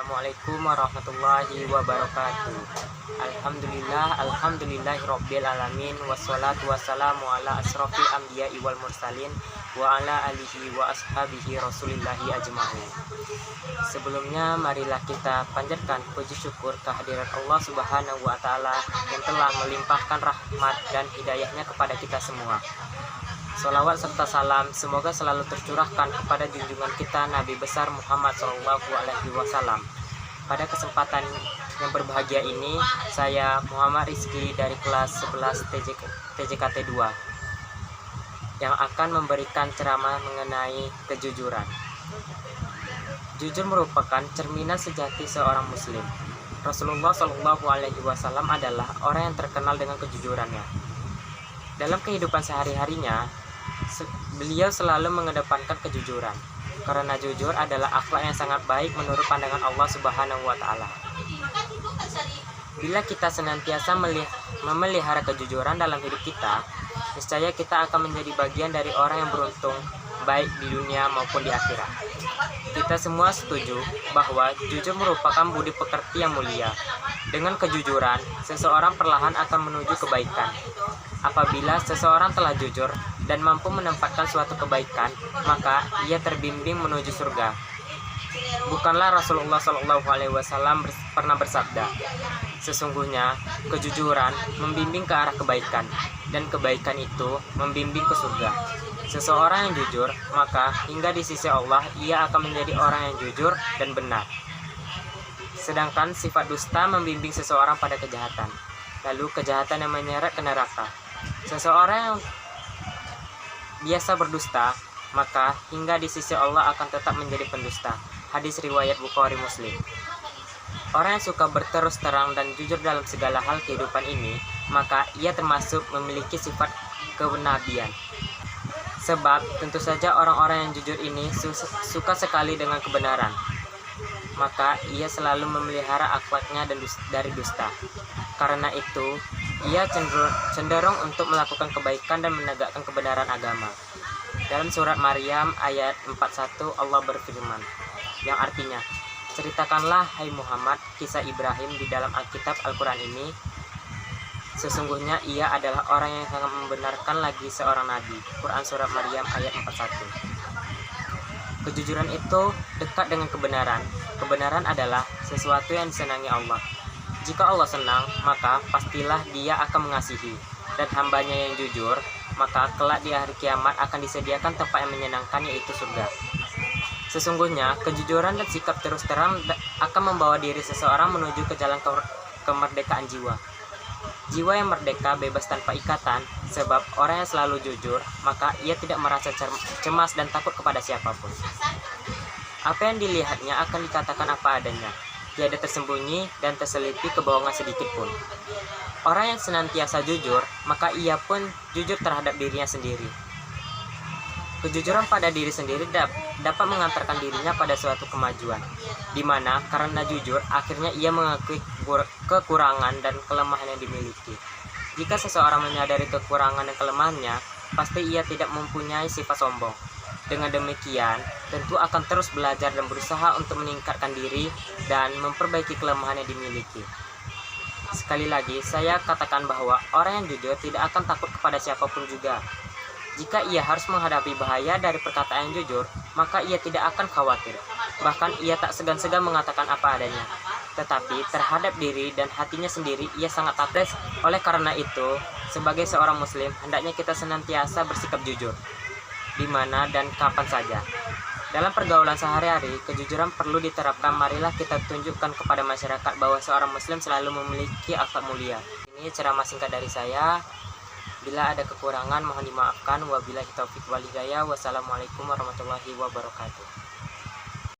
Assalamualaikum warahmatullahi wabarakatuh. Alhamdulillahirabbil alamin, wassalatu wassalamu ala asrofil anbiya'i wal mursalin wa ala alihi wa ashabihi rasulillahi ajma'in. Sebelumnya marilah kita panjatkan puji syukur kehadirat Allah Subhanahu wa taala yang telah melimpahkan rahmat dan hidayahnya kepada kita semua. Salawat serta salam semoga selalu tercurahkan kepada junjungan kita Nabi besar Muhammad SAW. Pada kesempatan yang berbahagia ini, saya Muhammad Rizky dari kelas 11 TJKT 2 yang akan memberikan ceramah mengenai kejujuran. Jujur merupakan cerminan sejati seorang muslim. Rasulullah SAW adalah orang yang terkenal dengan kejujurannya. Dalam kehidupan sehari-harinya, beliau selalu mengedepankan kejujuran, karena jujur adalah akhlak yang sangat baik menurut pandangan Allah Subhanahu wa taala. Bila kita senantiasa memelihara kejujuran dalam hidup kita, niscaya kita akan menjadi bagian dari orang yang beruntung, baik di dunia maupun di akhirat. Kita semua setuju bahwa jujur merupakan budi pekerti yang mulia. Dengan kejujuran, seseorang perlahan akan menuju kebaikan. Apabila seseorang telah jujur dan mampu menempatkan suatu kebaikan, maka ia terbimbing menuju surga. Bukanlah Rasulullah SAW pernah bersabda, sesungguhnya kejujuran membimbing ke arah kebaikan, dan kebaikan itu membimbing ke surga. Seseorang yang jujur, maka hingga di sisi Allah ia akan menjadi orang yang jujur dan benar. Sedangkan sifat dusta membimbing seseorang pada kejahatan, lalu kejahatan yang menyeret ke neraka. Seseorang yang biasa berdusta, maka hingga di sisi Allah akan tetap menjadi pendusta. Hadis riwayat Bukhari Muslim. Orang yang suka berterus terang dan jujur dalam segala hal kehidupan ini, maka ia termasuk memiliki sifat kenabian. Sebab tentu saja orang-orang yang jujur ini suka sekali dengan kebenaran, maka ia selalu memelihara akhlaknya dari dusta. Karena itu, ia cenderung untuk melakukan kebaikan dan menegakkan kebenaran agama. Dalam surat Maryam ayat 41 Allah berfirman, yang artinya, ceritakanlah hai Muhammad kisah Ibrahim di dalam Alkitab Al-Quran ini. Sesungguhnya ia adalah orang yang sangat membenarkan lagi seorang nabi. Quran surat Maryam ayat 41. Kejujuran itu dekat dengan kebenaran. Kebenaran adalah sesuatu yang disenangi Allah. Jika Allah senang, maka pastilah dia akan mengasihi. Dan hambanya yang jujur, maka kelak di hari kiamat akan disediakan tempat yang menyenangkan, yaitu surga. Sesungguhnya, kejujuran dan sikap terus terang akan membawa diri seseorang menuju ke jalan kemerdekaan jiwa. Jiwa yang merdeka bebas tanpa ikatan, sebab orang yang selalu jujur, maka ia tidak merasa cemas dan takut kepada siapapun. Apa yang dilihatnya akan dikatakan apa adanya. Tiada tersembunyi dan terselipi kebohongan sedikit pun. Orang yang senantiasa jujur, maka ia pun jujur terhadap dirinya sendiri. Kejujuran pada diri sendiri dapat mengantarkan dirinya pada suatu kemajuan, di mana karena jujur, akhirnya ia mengakui kekurangan dan kelemahan yang dimiliki. Jika seseorang menyadari kekurangan dan kelemahannya, pasti ia tidak mempunyai sifat sombong. Dengan demikian, tentu akan terus belajar dan berusaha untuk meningkatkan diri dan memperbaiki kelemahan yang dimiliki. Sekali lagi, saya katakan bahwa orang yang jujur tidak akan takut kepada siapapun juga. Jika ia harus menghadapi bahaya dari perkataan yang jujur, maka ia tidak akan khawatir. Bahkan ia tak segan-segan mengatakan apa adanya. Tetapi terhadap diri dan hatinya sendiri ia sangat takut. Oleh karena itu, sebagai seorang muslim, hendaknya kita senantiasa bersikap jujur, di mana dan kapan saja. Dalam pergaulan sehari-hari, kejujuran perlu diterapkan. Marilah kita tunjukkan kepada masyarakat bahwa seorang muslim selalu memiliki akhlak mulia. Ini ceramah singkat dari saya. Bila ada kekurangan mohon dimaafkan. Wabillahi taufiq wal hidayah. Wassalamualaikum warahmatullahi wabarakatuh.